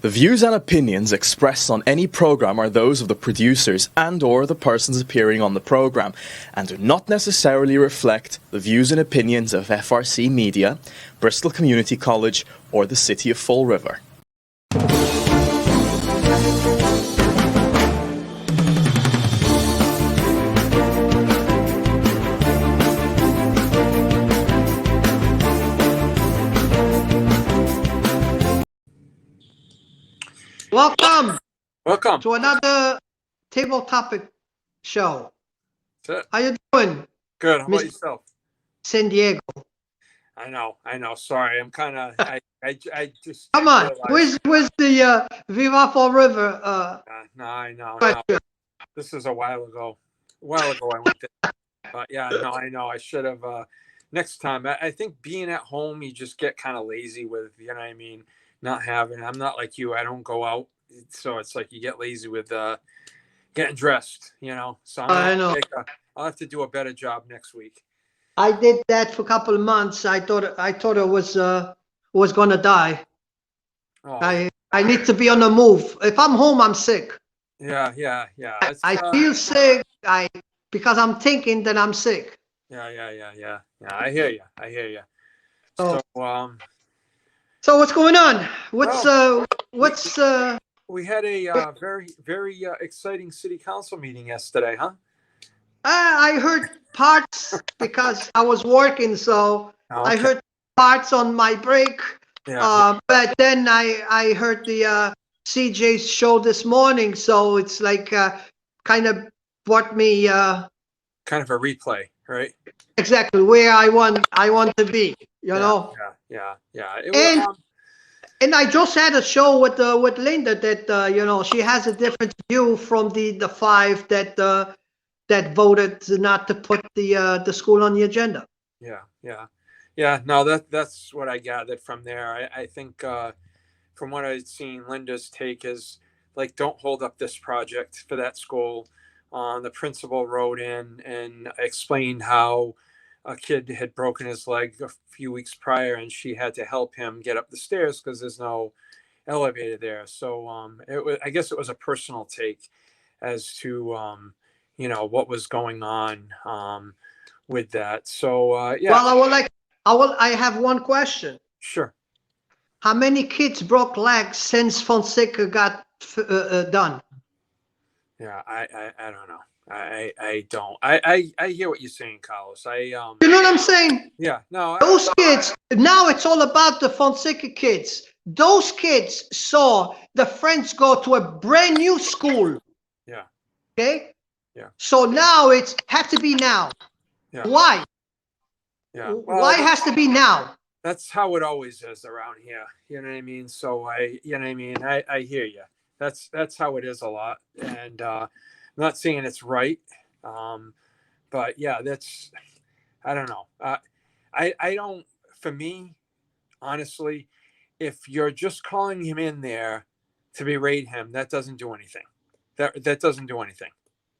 The views and opinions expressed on any program are those of the producers and/or the persons appearing on the program, and do not necessarily reflect the views and opinions of FRC Media, Bristol Community College, or the City of Fall River. Welcome to another table topic show. That's it. How you doing? Good. How about Miss yourself? San Diego. I know. Sorry, I'm kind of. I just. Come on. realized- Where's the Viva Fall River? No, I know. question? No. This is a while ago. I went there. But yeah, no, I know. I should have. Next time, I think being at home, you just get kind of lazy with, you know what I mean? Not having. I'm not like you. I don't go out, so it's like you get lazy with getting dressed. You know. So I know. I'll have to do a better job next week. I did that for a couple of months. I thought it was gonna die. Oh. I need to be on the move. If I'm home, I'm sick. Yeah. I feel sick. Because I'm thinking that I'm sick. Yeah. I hear you. So, So so what's going on? we had a very exciting city council meeting yesterday, huh? I heard parts because I was working, so Okay. I heard parts on my break. Yeah. But then I heard the CJ's show this morning, so it's like kind of brought me Kind of a replay, right? exactly where I want to be, you know. Yeah. And I just had a show with Linda that you know, she has a different view from the five that voted not to put the school on the agenda. Yeah. No, that's what I gathered from there. I think from what I'd seen, Linda's take is like, don't hold up this project for that school. The principal wrote in and explained how a kid had broken his leg a few weeks prior, and she had to help him get up the stairs because there's no elevator there. So I guess it was a personal take as to you know, what was going on with that. So yeah. Well, I have one question. Sure. How many kids broke legs since Fonseca got done? Yeah, I don't know. I don't. I hear what you're saying, Carlos. You know what I'm saying? Yeah. No. Those kids, now it's all about the Fonseca kids. Those kids saw the friends go to a brand new school. Yeah. Okay? Yeah. So now it's have to be now. Yeah. Why? Yeah. Well, why has to be now? That's how it always is around here. You know what I mean? So you know what I mean? I hear you. That's how it is a lot. And I'm not saying it's right. But yeah, I don't know. I don't, for me, honestly, if you're just calling him in there to berate him, that doesn't do anything. That doesn't do anything,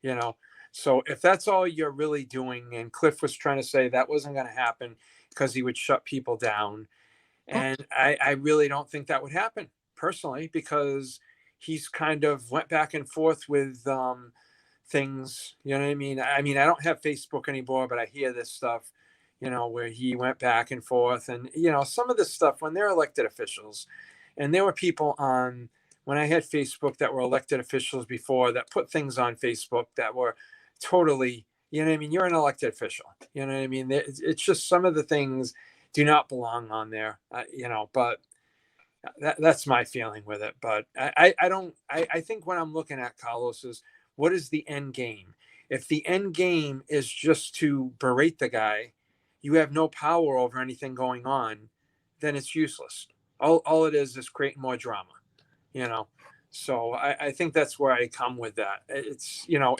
you know? So if that's all you're really doing, and Cliff was trying to say that wasn't going to happen because he would shut people down. And I really don't think that would happen personally, because he's kind of went back and forth with things, you know what I mean? I mean, I don't have Facebook anymore, but I hear this stuff, you know, where he went back and forth. And, you know, some of this stuff when they're elected officials, and there were people on, when I had Facebook that were elected officials before that put things on Facebook that were totally, you know what I mean? You're an elected official, you know what I mean? It's just some of the things do not belong on there, you know, but that's my feeling with it. But I think what I'm looking at, Carlos, is what is the end game? If the end game is just to berate the guy, you have no power over anything going on, then it's useless. All it is creating more drama, you know? So I think that's where I come with that. It's, you know,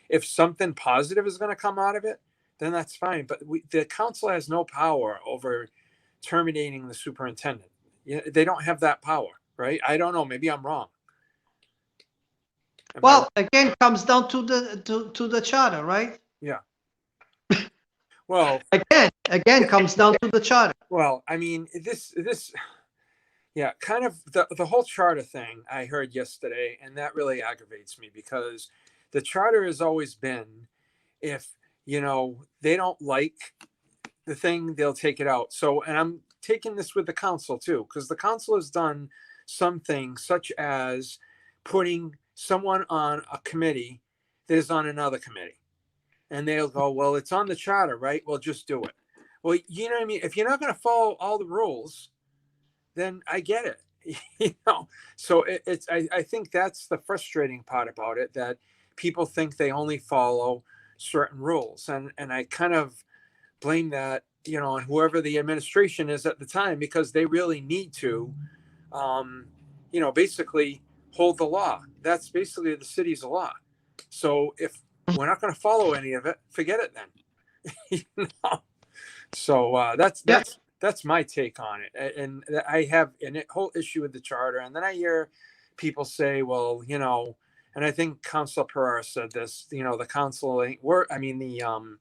if something positive is going to come out of it, then that's fine. But the council has no power over terminating the superintendent. They don't have that power, right? I don't know. Maybe I'm wrong. Well, again, comes down to the charter, right? Yeah. Well, again comes down to the charter. Well, I mean, this Yeah, kind of the whole charter thing I heard yesterday, and that really aggravates me because the charter has always been, if they don't like the thing, they'll take it out. So, and I'm taking this with the council too, because the council has done some things such as putting someone on a committee that is on another committee, and they'll go, well, it's on the charter, right? Well, just do it. Well, you know what I mean? If you're not going to follow all the rules, then I get it. So I think that's the frustrating part about it, that people think they only follow certain rules, and I kind of blame that on whoever the administration is at the time, because they really need to basically hold the law. That's basically the city's law. So if we're not going to follow any of it, forget it then. So that's my take on it. And I have a whole issue with the charter. And then I hear people say, well, and I think Council Pereira said this, the council ain't worth, the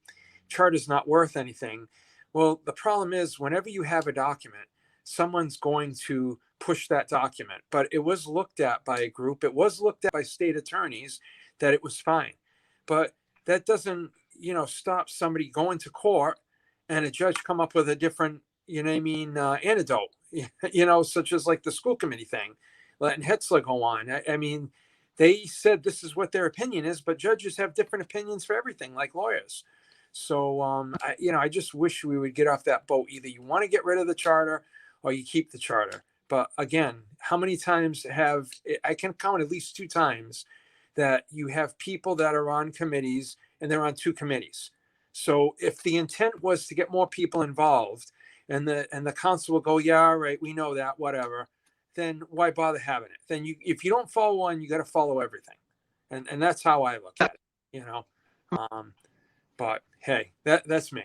charter's not worth anything. Well, the problem is whenever you have a document, someone's going to push that document. But it was looked at by a group. It was looked at by state attorneys that it was fine. But that doesn't, stop somebody going to court and a judge come up with a different, antidote, such as like the school committee thing, letting Hetzler go on. I mean, they said this is what their opinion is, but judges have different opinions for everything, like lawyers. So, I just wish we would get off that boat. Either you want to get rid of the charter or you keep the charter. But again, how many times I can count at least 2 times that you have people that are on committees and they're on 2 committees. So if the intent was to get more people involved and the council will go, yeah, all right, we know that, whatever, then why bother having it? Then if you don't follow one, you got to follow everything. And that's how I look at it, but hey, that's me.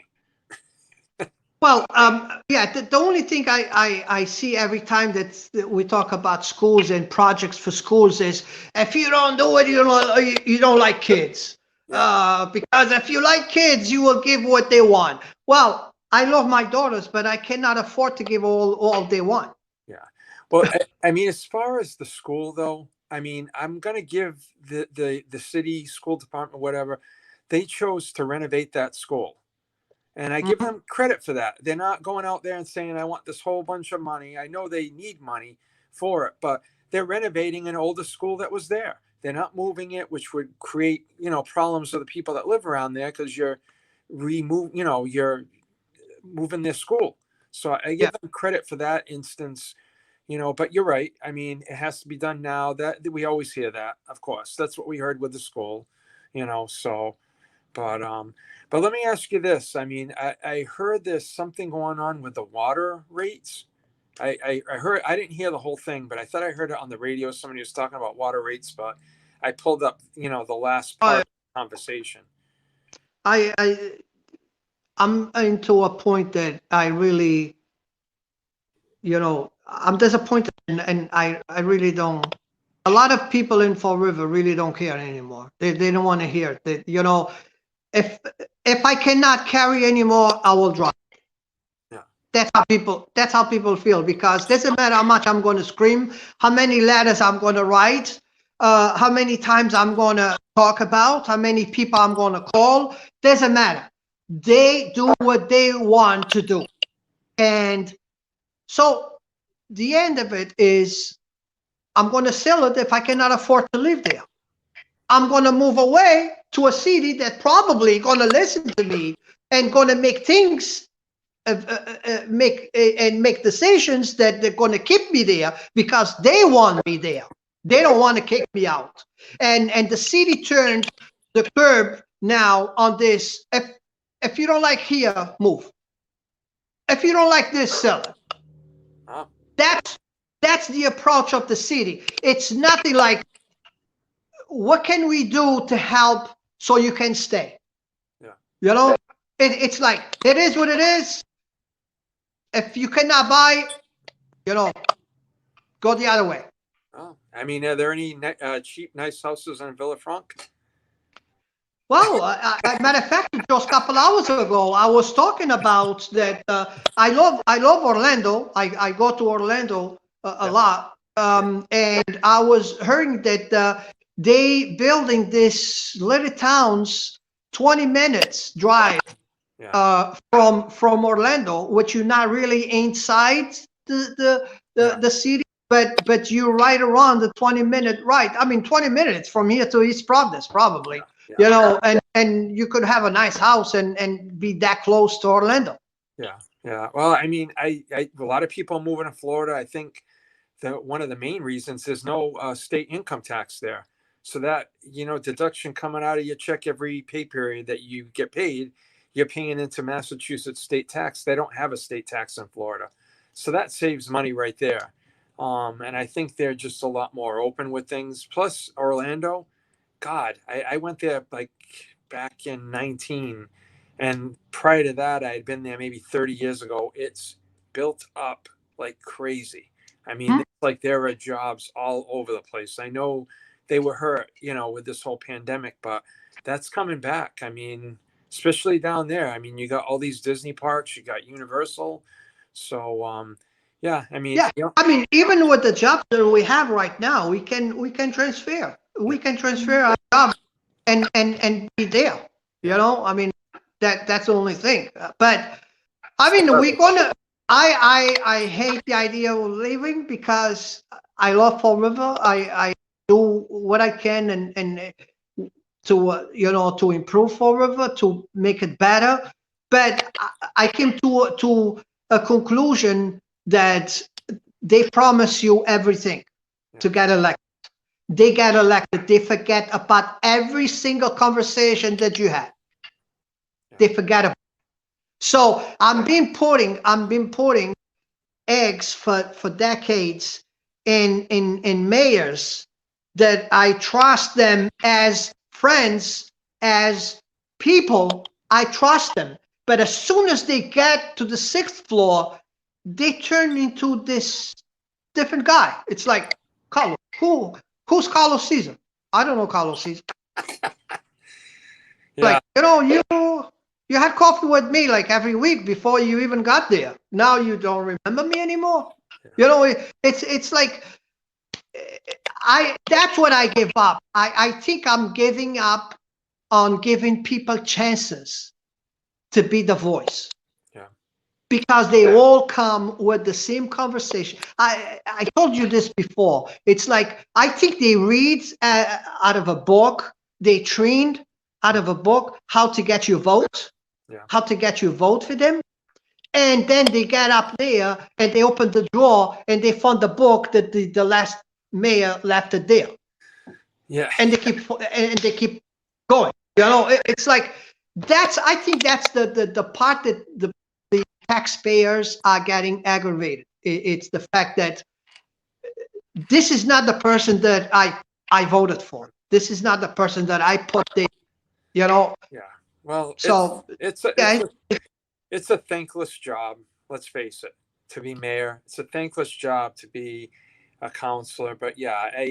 Well, the only thing I see every time that we talk about schools and projects for schools is, if you don't do it, you don't like kids. Because if you like kids, you will give what they want. Well, I love my daughters, but I cannot afford to give all they want. Yeah. Well, as far as the school, though, I'm going to give the city school department, whatever, they chose to renovate that school. And I give them credit for that. They're not going out there and saying, I want this whole bunch of money. I know they need money for it, but they're renovating an older school that was there. They're not moving it, which would create, problems for the people that live around there, because you're you're moving their school. So I give them credit for that instance, but you're right. It has to be done now. That we always hear that, of course. That's what we heard with the school, so. But let me ask you this. I heard there's something going on with the water rates. I heard, I didn't hear the whole thing, but I thought I heard it on the radio. Somebody was talking about water rates, but I pulled up, the last part of the conversation. I'm into a point that I really, I'm disappointed, and I really don't. A lot of people in Fall River really don't care anymore. They don't want to hear that. If I cannot carry anymore, I will drop. Yeah. That's how people feel, because it doesn't matter how much I'm going to scream, how many letters I'm going to write, how many times I'm going to talk about, how many people I'm going to call. Doesn't matter. They do what they want to do. And so the end of it is, I'm going to sell it if I cannot afford to live there. I'm going to move away to a city that probably going to listen to me and going to make things, make decisions that they're going to keep me there because they want me there. They don't want to kick me out. And the city turned the curb now on this. If you don't like here, move. If you don't like this, sell it. Huh? That's the approach of the city. It's nothing like, what can we do to help so you can stay? Yeah. It's like, it is what it is. If you cannot buy, go the other way. Oh, are there any cheap, nice houses in Villafranca? Well, matter of fact, just a couple hours ago, I was talking about that. I love Orlando. I go to Orlando a lot. And I was hearing that they building this little towns 20 minutes drive from Orlando, which you're not really inside the city, but you're right around the 20-minute ride. I mean, 20 minutes from here to East Providence, probably. You know, and you could have a nice house and be that close to Orlando. Yeah. Well, I mean, a lot of people moving to Florida. I think that one of the main reasons is no state income tax there. So that, deduction coming out of your check every pay period that you get paid, you're paying into Massachusetts state tax. They don't have a state tax in Florida. So that saves money right there. And I think they're just a lot more open with things. Plus Orlando, God, I went there like back in 19. And prior to that, I had been there maybe 30 years ago. It's built up like crazy. I mean, it's like there are jobs all over the place. I know they were hurt, with this whole pandemic, but that's coming back. I mean, especially down there. I mean, you got all these Disney parks, you got Universal. So, yeah, I mean, I mean, even with the jobs that we have right now, we can transfer. We can transfer our job and be there. I mean, that's the only thing. But I mean, we're gonna. I hate the idea of leaving because I love Fall River. I do what I can and to to improve Fall River, to make it better. But I came to a conclusion that they promise you everything to get elected. They get elected. They forget about every single conversation that you had. They forget about. So I've been putting eggs for decades in mayors that I trust them as friends, as people. I trust them. But as soon as they get to the 6th floor, they turn into this different guy. It's like, Carlos, who's Carlos Cesar? I don't know Carlos Cesar. Like, you had coffee with me like every week before you even got there. Now you don't remember me anymore. It's like that's what I give up. I think I'm giving up on giving people chances to be the voice. Because they all come with the same conversation. I told you this before. It's like, I think they read out of a book. They trained out of a book how to get you vote, how to get you vote for them. And then they get up there and they open the drawer and they found the book that the last mayor left it there. And they keep going. It's like, I think that's the part that the taxpayers are getting aggravated. It's the fact that this is not the person that I voted for. This is not the person that I put there. Well, so it's a thankless job. Let's face it. To be mayor, it's a thankless job to be a counselor. But I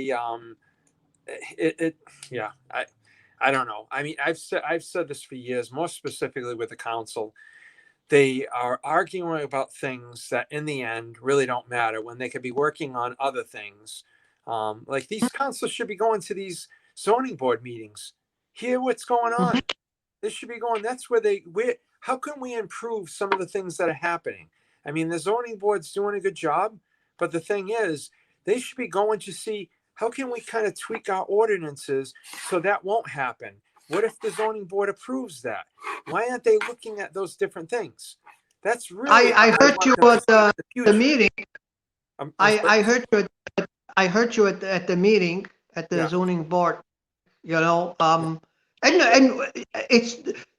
don't know. I mean, I've said this for years. More specifically with the council, they are arguing about things that in the end really don't matter when they could be working on other things. Like these councils should be going to these zoning board meetings, hear what's going on. They should be going, that's where how can we improve some of the things that are happening? I mean, the zoning board's doing a good job, but the thing is, they should be going to see, how can we kind of tweak our ordinances so that won't happen? What if the zoning board approves that? Why aren't they looking at those different things? That's really. I heard you at the meeting. I heard you at the meeting at the zoning board. And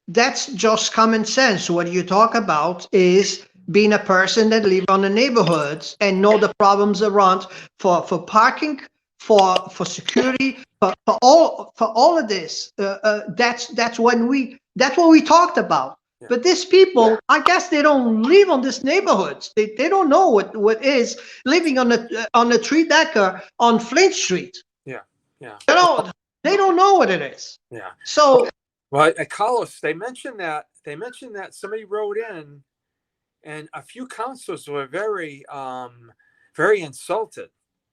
that's just common sense. What you talk about is being a person that live on the neighborhoods and know the problems around for parking, for security, for all of this. That's what we talked about. But these people, I guess they don't live on these neighborhoods. They don't know what is living on the 3-decker on Flint Street. They don't know what it is. So, well, at Carlos, they mentioned that somebody wrote in, and a few councilors were very very insulted,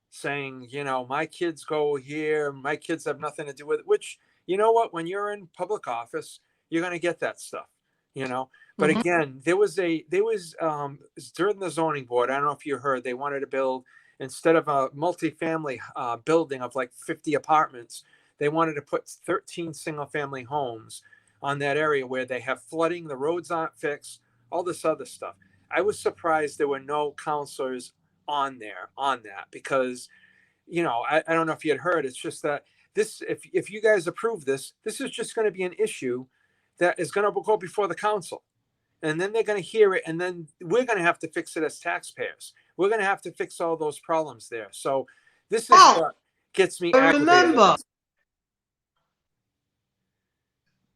saying, you know, my kids go here, my kids have nothing to do with it, which, you know what, when you're in public office, you're going to get that stuff, you know. But Mhm. again, there was during the zoning board, I don't know if you heard, they wanted to build, instead of a multifamily building of like 50 apartments, they wanted to put 13 single family homes on that area where they have flooding, the roads aren't fixed, all this other stuff. I was surprised there were no counselors on there on that, because, you know, I don't know if you had heard, it's just that this, if you guys approve this, this is just going to be an issue that is going to go before the council, and then they're going to hear it, and then we're going to have to fix it as taxpayers. We're going to have to fix all those problems there. So this is what gets me aggravated.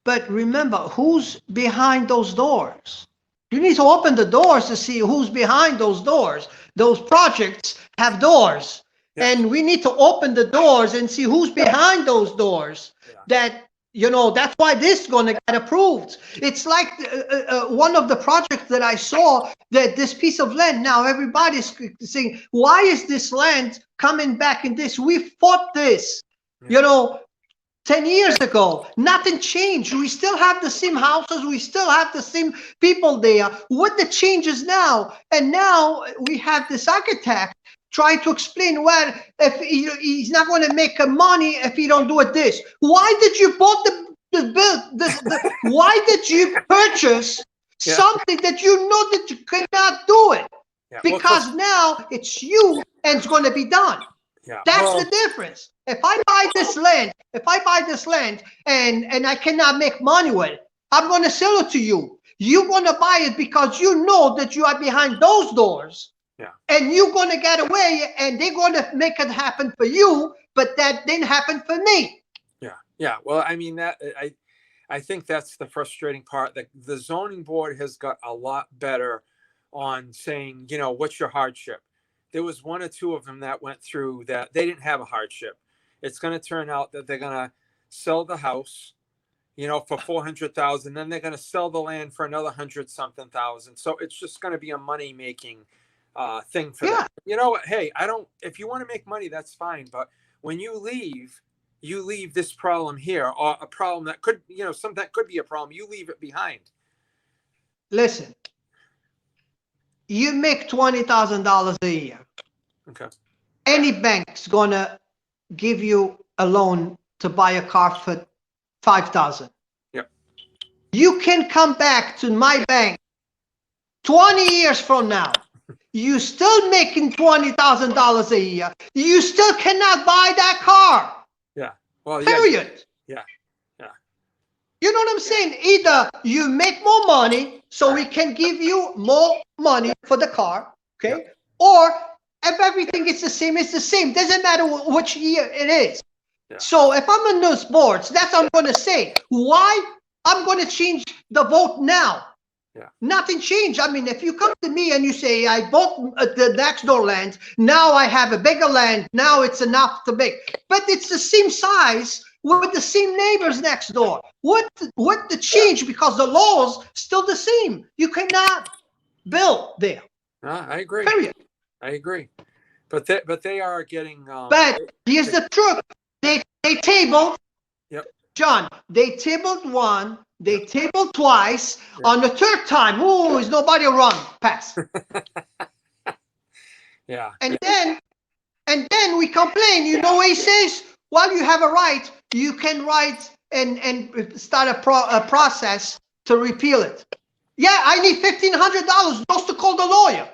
But remember, who's behind those doors? You need to open the doors to see who's behind those doors. Those projects have doors. Yeah. And we need to open the doors and see who's behind those doors. Yeah. That, you know, that's why this is going to get approved. It's like one of the projects that I saw, that this piece of land, now everybody's saying, why is this land coming back in this? We fought this, you know, 10 years ago. Nothing changed. We still have the same houses. We still have the same people there. What the changes now? And now we have this architect trying to explain, well, if he's not going to make money if he don't do it this. Why did you bought why did you purchase something that you know that you cannot do it? Yeah. Because now it's you and it's going to be done. Yeah. That's the difference. If I buy this land, and I cannot make money with it, I'm going to sell it to you. You're going to buy it because you know that you are behind those doors. Yeah. And you're going to get away, and they're going to make it happen for you, but that didn't happen for me. Yeah. Yeah. Well, I mean, that I think that's the frustrating part. That the zoning board has got a lot better on saying, you know, what's your hardship? There was one or two of them that went through that they didn't have a hardship. It's going to turn out that they're going to sell the house, you know, for $400,000. Then they're going to sell the land for another $100-something thousand. So it's just going to be a money making thing for them. You know what? Hey, if you want to make money, that's fine. But when you leave this problem here, or a problem that could, you know, something that could be a problem, you leave it behind. Listen, you make $20,000 a year. Okay. Any bank's going to give you a loan to buy a car for $5,000. Yep. You can come back to my bank 20 years from now. You still making $20,000 a year. You still cannot buy that car. Yeah. Well, period. Yeah. Yeah. You know what I'm saying? Either you make more money so we can give you more money for the car, okay? Yep. Or if everything is the same, it's the same. Doesn't matter which year it is. Yeah. So if I'm in those boards, that's what I'm going to say. Why? I'm going to change the vote now. Yeah. Nothing changed. I mean, if you come to me and you say, I bought the next door land, now I have a bigger land, now it's enough to make. But it's the same size with the same neighbors next door. What the change? Because the law's still the same. You cannot build there. I agree. Period. I agree. But they are getting. But here's the truth. They tabled. Yep. John, they tabled one. They tabled twice. Yep. On the third time, is nobody around? Pass. Yeah. And then we complain. You know what he says? Well, you have a right. You can write and start a process to repeal it. Yeah, I need $1,500 just to call the lawyer.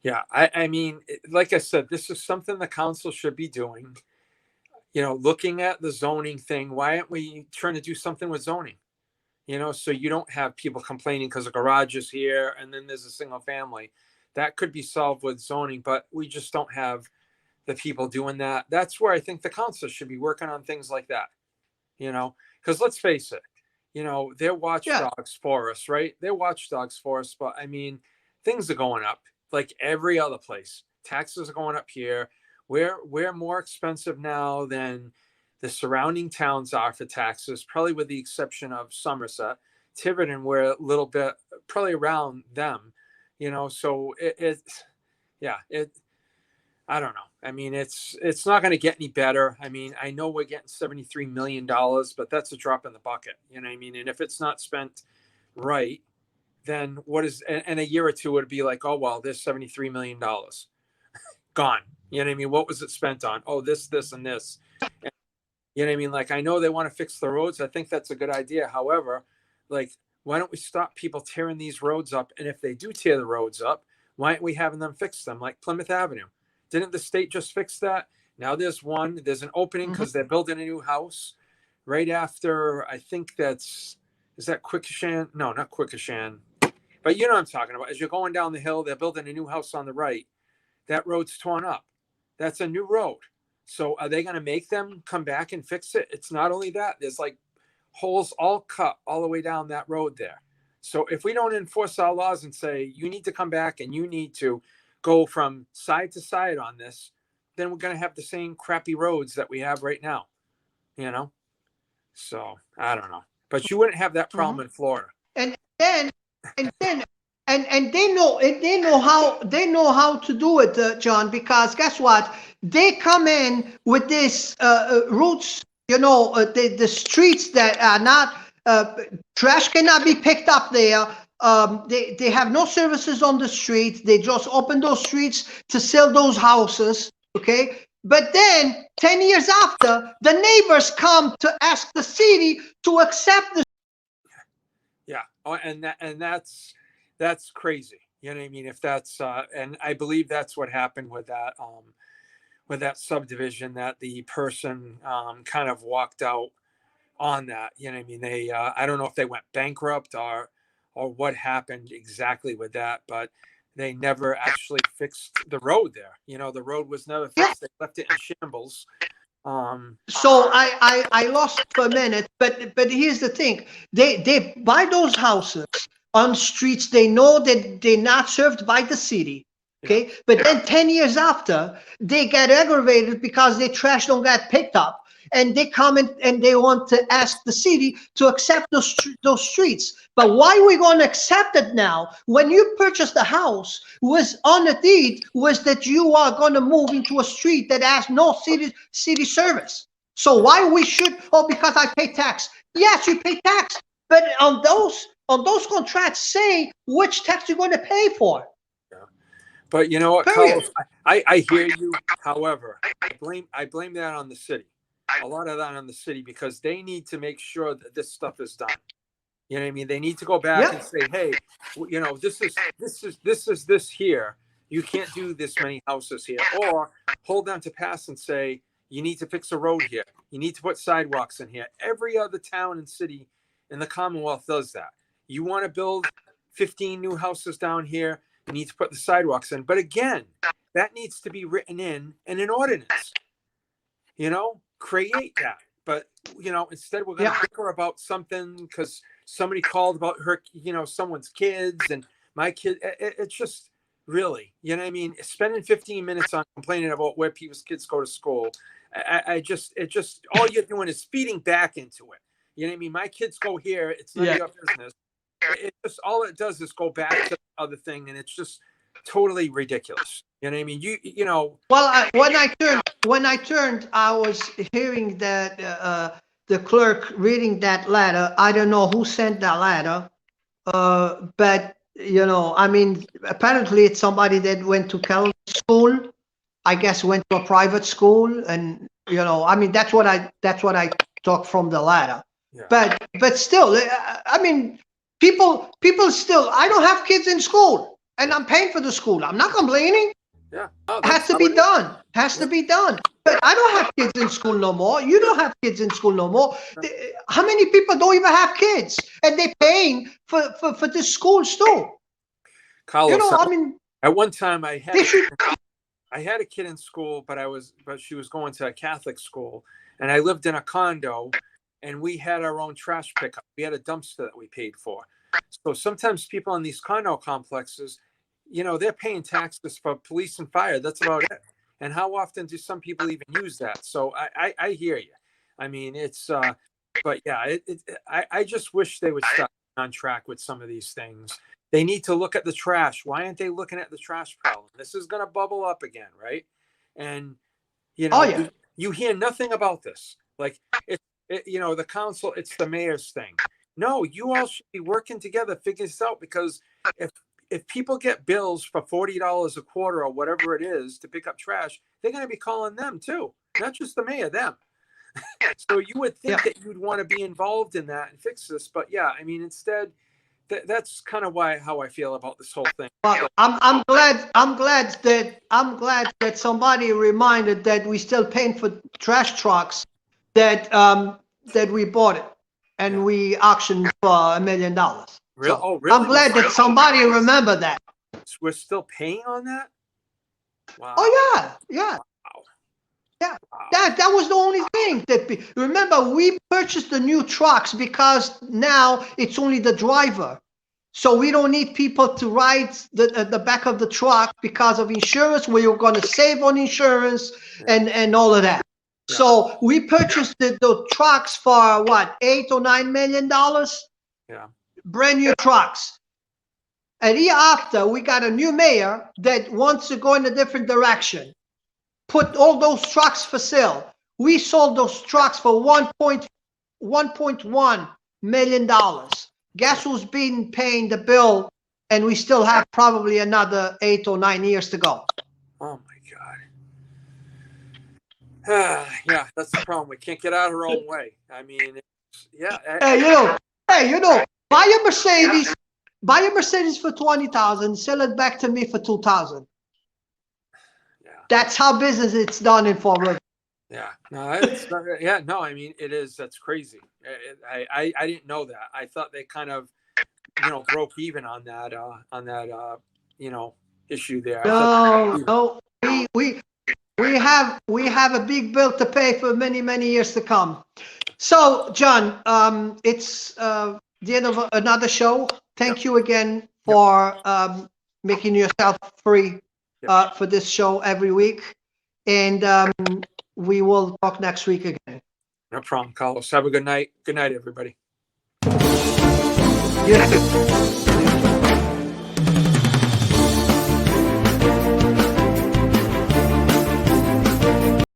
Yeah, I mean, like I said, this is something the council should be doing. You know, looking at the zoning thing, why aren't we trying to do something with zoning? You know, so you don't have people complaining because a garage is here and then there's a single family. That could be solved with zoning, but we just don't have the people doing that. That's where I think the council should be working on things like that. You know, because let's face it, you know, they're watchdogs for us, right? They're watchdogs for us, but I mean, things are going up. Like every other place, taxes are going up here. We're more expensive now than the surrounding towns are for taxes, probably with the exception of Somerset. Tiverton, we're a little bit probably around them, you know. So I don't know. I mean, it's not going to get any better. I mean, I know we're getting $73 million, but that's a drop in the bucket. You know what I mean? And if it's not spent right, then what is, and a year or two, it'd be like, oh, well, there's $73 million gone. You know what I mean? What was it spent on? Oh, this, and this. And, you know what I mean? Like, I know they want to fix the roads. I think that's a good idea. However, like, why don't we stop people tearing these roads up? And if they do tear the roads up, why aren't we having them fix them? Like Plymouth Avenue. Didn't the state just fix that? Now there's an opening because they're building a new house right after, I think is that Quikasham? No, not Quikasham. But you know what I'm talking about. As you're going down the hill, they're building a new house on the right. That road's torn up. That's a new road. So are they going to make them come back and fix it? It's not only that. There's like holes all cut all the way down that road there. So if we don't enforce our laws and say, you need to come back and you need to go from side to side on this, then we're going to have the same crappy roads that we have right now, you know? So I don't know, but you wouldn't have that problem in Florida. And then they know how to do it, John, because guess what? They come in with this routes, the streets that are not, trash cannot be picked up there. They have no services on the street. They just open those streets to sell those houses. Okay. But then 10 years after, the neighbors come to ask the city to accept the. Yeah. Oh, and that's crazy. You know what I mean? If that's, and I believe that's what happened with that subdivision, that the person kind of walked out on that. You know what I mean? They, I don't know if they went bankrupt or what happened exactly with that, but they never actually fixed the road there. The road was never fixed. They left it in shambles. So I lost for a minute, but here's the thing. They buy those houses on streets they know that they're not served by the city. Okay. Yeah. But then 10 years after, they get aggravated because their trash don't get picked up. And they come in and they want to ask the city to accept those streets. But why are we going to accept it now? When you purchased the house, was on the deed was that you are going to move into a street that has no city service. So why we should? Oh, because I pay tax. Yes, you pay tax, but on those contracts say which tax you're going to pay for. But you know what, Carlos, I hear you. However, I blame that on the city. A lot of that on the city, because they need to make sure that this stuff is done. You know what I mean? They need to go back and say, hey, this is this here. You can't do this many houses here. Or hold them to pass and say, you need to fix a road here. You need to put sidewalks in here. Every other town and city in the Commonwealth does that. You want to build 15 new houses down here, you need to put the sidewalks in. But again, that needs to be written in an ordinance. Create that. But instead we're going to bicker about something because somebody called about her, someone's kids and my kid. It's just really, you know what I mean? Spending 15 minutes on complaining about where people's kids go to school. It just all you're doing is feeding back into it. You know what I mean? My kids go here. It's none of your business. It just, all it does is go back to the other thing. And it's just totally ridiculous. You know what I mean? You know. Well, when I turned, I was hearing that the clerk reading that letter. I don't know who sent that letter, but I mean, apparently it's somebody that went to Catholic school. I guess went to a private school, and I mean that's what I took from the letter. Yeah. But still, I mean, people still. I don't have kids in school, and I'm paying for the school. I'm not complaining. Yeah, has to be done. Has to be done. But I don't have kids in school no more. You don't have kids in school no more. How many people don't even have kids, and they're paying for the schools too? Carlos, I mean, at one time I had a kid in school, but she was going to a Catholic school, and I lived in a condo, and we had our own trash pickup. We had a dumpster that we paid for. So sometimes people in these condo complexes, they're paying taxes for police and fire. That's about it. And how often do some people even use that? So I hear you. I mean, it's, but yeah, I just wish they would start on track with some of these things. They need to look at the trash. Why aren't they looking at the trash problem? This is going to bubble up again, right? and you know, yeah. you hear nothing about this. Like you know, the council, it's the mayor's thing. No, you all should be working together, figure this out, because if people get bills for $40 a quarter or whatever it is to pick up trash, they're going to be calling them too, not just the mayor, them. So you would think that you'd want to be involved in that and fix this, but yeah, I mean, instead, that's kind of how I feel about this whole thing. But I'm glad that somebody reminded that we still paying for trash trucks that we bought it and we auctioned for $1 million. Really? So Oh, really? I'm glad that somebody remembered that. We're still paying on that? Wow. Oh yeah. Wow. Yeah, Wow. that was the only thing remember, we purchased the new trucks because now it's only the driver. So we don't need people to ride the back of the truck because of insurance. We were going to save on insurance and all of that. Yeah. So we purchased the trucks for what, $8 or $9 million? Yeah. Brand new trucks. A year after, we got a new mayor that wants to go in a different direction. Put all those trucks for sale. We sold those trucks for $1.1 million. Guess who's been paying the bill? And we still have probably another 8 or 9 years to go. Oh my God. Yeah, that's the problem. We can't get out of our own way. I mean, Hey, buy a Mercedes. Buy a Mercedes for $20,000. Sell it back to me for $2,000. Yeah. That's how business it's done in Fall River. Yeah, no, no. I mean, it is. That's crazy. I didn't know that. I thought they kind of, broke even on that issue there. No. We have a big bill to pay for many, many years to come. So, John, it's the end of another show. Thank you again for making yourself free for this show every week, and we will talk next week again. No problem, Carlos. Have a good night. Good night, everybody. Yes.